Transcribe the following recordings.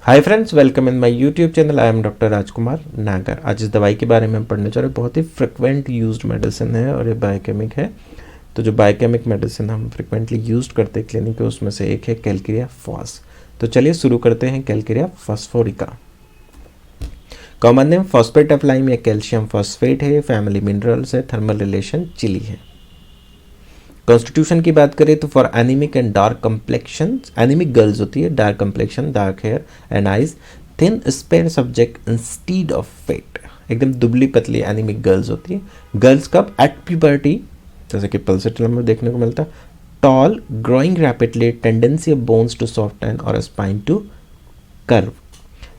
Hi friends, welcome in my YouTube channel. I am doctor Rajkumar Nagar. आज इस दवाई के बारे में हम पढ़ने जा रहे हैं। बहुत ही फ्रिक्वेंट यूज्ड मेडिसिन है और ये बायोकेमिक है। तो जो बायोकेमिक मेडिसिन हम फ्रिक्वेंटली यूज्ड करते हैं क्लिनिक में, उसमें से एक है कैलकेरिया फॉस। तो चलिए शुरू करते हैं। Calcarea phosphorica, common name phosphate of lime या कैल्शियम फॉस्फेट है। फैमिली मिनरल्स है। थर्मल रिलेशन चिली है। कॉन्स्टिट्यूशन की बात करें तो for anaemic and dark complexion, anaemic girls होती है, dark complexion, dark hair and eyes, thin spare subject instead of fat, एकदम दुबली पतली एनीमिक गर्ल्स होती है। गर्ल्स कब? एट प्यूबर्टी, जैसे कि पल्सेटल में देखने को मिलता है। Tall, growing rapidly, tendency of bones to soften और spine to curve.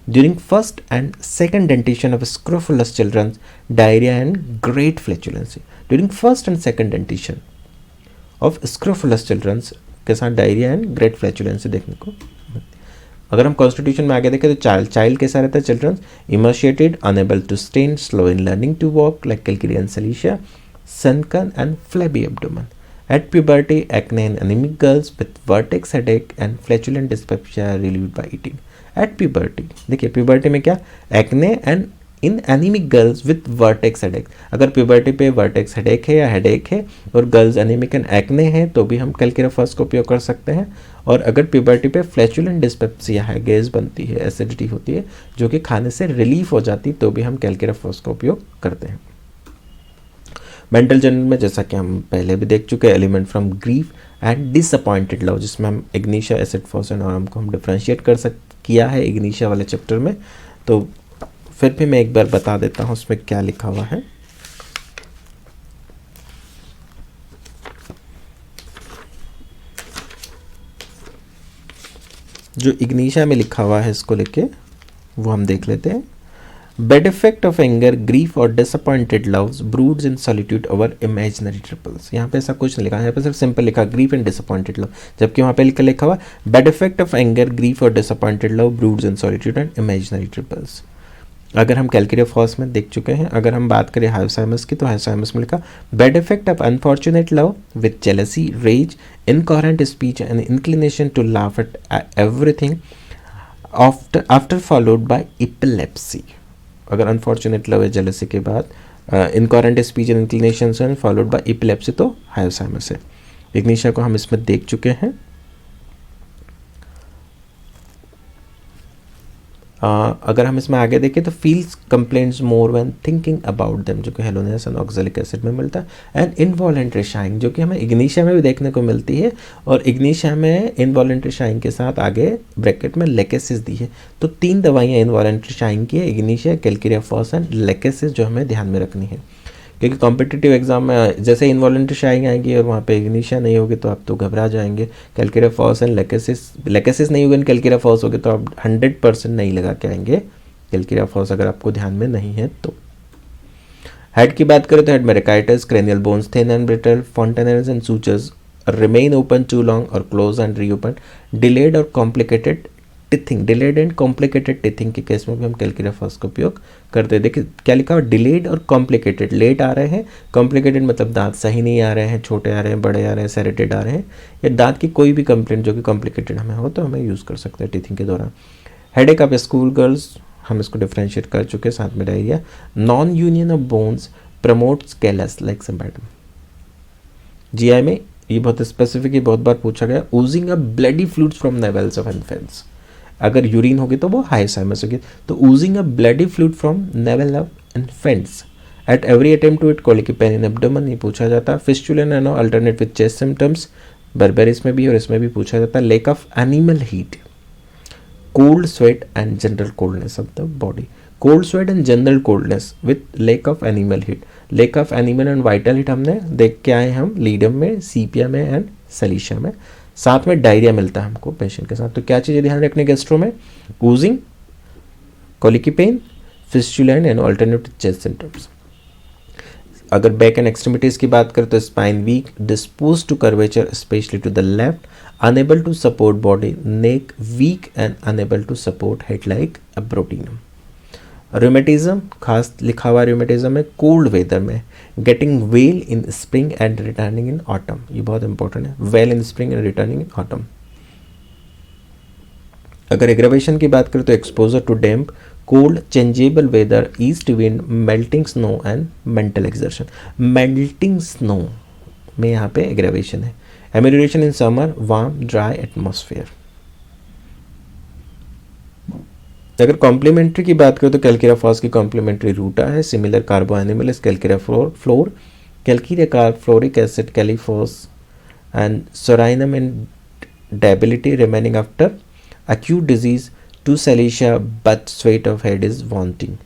During first and second dentition of scrofulous children, diarrhea and great flatulency. During first and second dentition of scrofulous childrens के साथ diarrhoea and great फ्लैचुलेंसी देखने को। अगर हम constitution में आगे देखें तो चाइल्ड कैसा रहता है? Childrens emaciated, unable to stand, slow in learning to walk like calcarea and silicea, sunken and flabby abdomen. At puberty, acne and anaemic girls with vertex headache and flatulent dyspepsia relieved by eating. At puberty, देखिए puberty में क्या? Acne and in anaemic girls with vertex headache. अगर puberty पे vertex headache है या headache है और girls anaemic and acne है तो भी हम कैलकेरिया फॉस का उपयोग कर सकते हैं। और अगर प्यूबर्टी पे फ्लैचुलेंट डिस्पेप्सिया है, गैस बनती है, एसिडिटी होती है जो कि खाने से रिलीफ हो जाती, तो भी हम कैलकेरिया फॉस का उपयोग करते हैं। मेंटल जर्नल में जैसा कि हम पहले भी देख चुके हैं, element from grief and disappointed love, जिसमें हम Ignatia, acid phos and Aurum को हम डिफ्रेंशिएट किया है इग्निशिया वाले चैप्टर में। तो फिर भी मैं एक बार बता देता हूं उसमें क्या लिखा हुआ है। जो इग्निशिया में लिखा हुआ है इसको लेके वो हम देख लेते हैं। Bad effect of anger, grief और disappointed loves broods in solitude over imaginary trifles. यहाँ पे ऐसा कुछ नहीं लिखा, यहाँ पे सिर्फ सिंपल लिखा ग्रीफ एंड डिसअपॉइंटेड लव, जबकि वहाँ पे लिखा हुआ bad effect of anger, grief और disappointed love broods in solitude and imaginary trifles. अगर हम कैलकेरिया फॉस में देख चुके हैं। अगर हम बात करें हाइपोथैलेमस की, तो हाइपोथैलेमस में लिखा bad effect of unfortunate love with jealousy, rage, incoherent speech and inclination to laugh at everything after followed by epilepsy. अगर अनफॉर्चुनेट लव है जेलसी के बाद, incoherent speech and inclination followed by epilepsy, तो hypothalamus है। Ignatia को हम इसमें देख चुके हैं। अगर हम इसमें आगे देखें तो feels complaints more when thinking about them, जो कि हेलोनेस एंड ऑक्सैलिक एसिड में मिलता है। एंड इनवॉलेंट्री शाइंग, जो कि हमें इग्निशिया में भी देखने को मिलती है। और इग्निशिया में इनवॉलेंट्री शाइंग के साथ आगे ब्रैकेट में लेकेसिस दी है। तो 3 दवाइयाँ इनवॉलेंट्री शाइंग की है, ignatia, calcarea phos and lachesis, जो हमें ध्यान में रखनी है। क्योंकि कॉम्पिटिटिव एग्जाम में जैसे इनवॉलेंट्री शाइंग आएगी और वहाँ पे इग्निशिया नहीं होगी तो आप तो घबरा जाएंगे। कैलकेरिया फॉस एंड लेकेसिस नहीं होगी, कैलकेरिया फॉस होगी तो आप 100% नहीं लगा के आएंगे कैलकेरिया फॉस, अगर आपको ध्यान में नहीं है तो। हेड की बात करें तो हेड में rachitis, cranial bones thin and brittle, fontanelles and sutures remain open too long और क्लोज एंड रीओपन, डिलेड और complicated teething, delayed and complicated teething के केस में भी हम कैलकेरिया फॉस का उपयोग करते हैं। देखिए क्या लिखा हुआ, डिलेड और कॉम्प्लिकेटेड, लेट आ रहे हैं, कॉम्प्लिकेटेड मतलब दांत सही नहीं आ रहे हैं, छोटे आ रहे हैं, बड़े आ रहे हैं, सेरेटेड आ रहे हैं, या दांत की कोई भी कंप्लेंट जो कि कॉम्प्लिकेटेड हमें हो तो हमें यूज़ कर सकते हैं टिथिंग के दौरान। हेडेक ऑफ स्कूल गर्ल्स, हम इसको डिफ्रेंशिएट कर चुके हैं, साथ में diarrhoea. Non union of bones promotes callus like symptom. GI में ये बहुत स्पेसिफिक है, बहुत बार पूछा गया। Oozing of bloody fluids from navels of infants, अगर यूरिन होगी तो वो हाइपोथैलेमस होगी। तो oozing a bloody fluid from navel of infants at every attempt to it, colic pain in abdomen, ये पूछा जाता है। फिस्टुला नैनो alternate with chest symptoms, Berberis में भी और इसमें भी पूछा जाता है। Lake of animal heat, cold sweat and general coldness of the body, cold sweat and general coldness with lake of animal heat. Lake of animal and vital heat हमने देख के आए हम लीडम में, सीपिया में एंड सलीशिया में। साथ में डायरिया मिलता है हमको पेशेंट के साथ। तो क्या चीज़ें ध्यान रखने गैस्ट्रो में? Oozing, colicky pain, fistula and alternative chest symptoms. अगर बैक एंड एक्सट्रीमिटीज की बात करें तो spine weak, dispose to curvature specially to the left, unable to support body, neck weak and unable to support head like Abrotanum. Rheumatism, खास लिखा हुआ rheumatism है cold weather में, getting well in spring and returning in autumn, ये बहुत important है, well in spring and returning in autumn. अगर aggravation की बात करें तो exposure to damp, cold, changeable weather, east wind, melting snow and mental exertion. Melting snow में यहाँ पे एग्रेवेशन है। Amelioration in summer, warm dry atmosphere. अगर कॉम्प्लीमेंट्री की बात करें तो कैलकिरा फॉस की कॉम्प्लीमेंट्री रूटा है, similar Carbo animal is Calcarea fluor, Calcarea carb, fluoric acid, kali phos and Psorinum in debility remaining after acute disease, to Cilicia but sweat of head is wanting।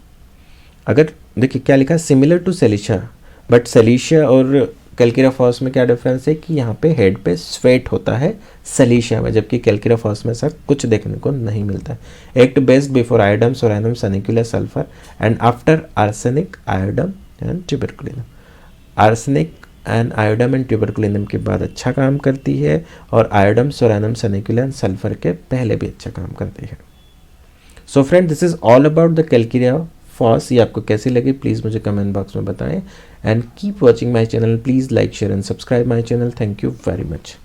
अगर देखिए क्या लिखा है, सिमिलर टू सेलिशा, बट सेलिशिया और कैलकिराफॉस में क्या difference है कि यहाँ पे हेड पे स्वेट होता है सेलिशिया में, जबकि कैलकिराफॉस में सर कुछ देखने को नहीं मिलता है। Act best before Iodum, Psorinum, Sanicula, sulphur and after arsenic, Iodum and Tuberculinum. Arsenic and Iodum and Tuberculinum के बाद अच्छा काम करती है, और आयोडम, सोरानम, सनिकुलर, सल्फर के पहले भी अच्छा काम करती है। So friend, this is all about the Calcarea phos. ये आपको कैसी लगी प्लीज़ मुझे कमेंट बॉक्स में बताएं, and keep watching my channel. Please like, share and subscribe my channel. Thank you very much.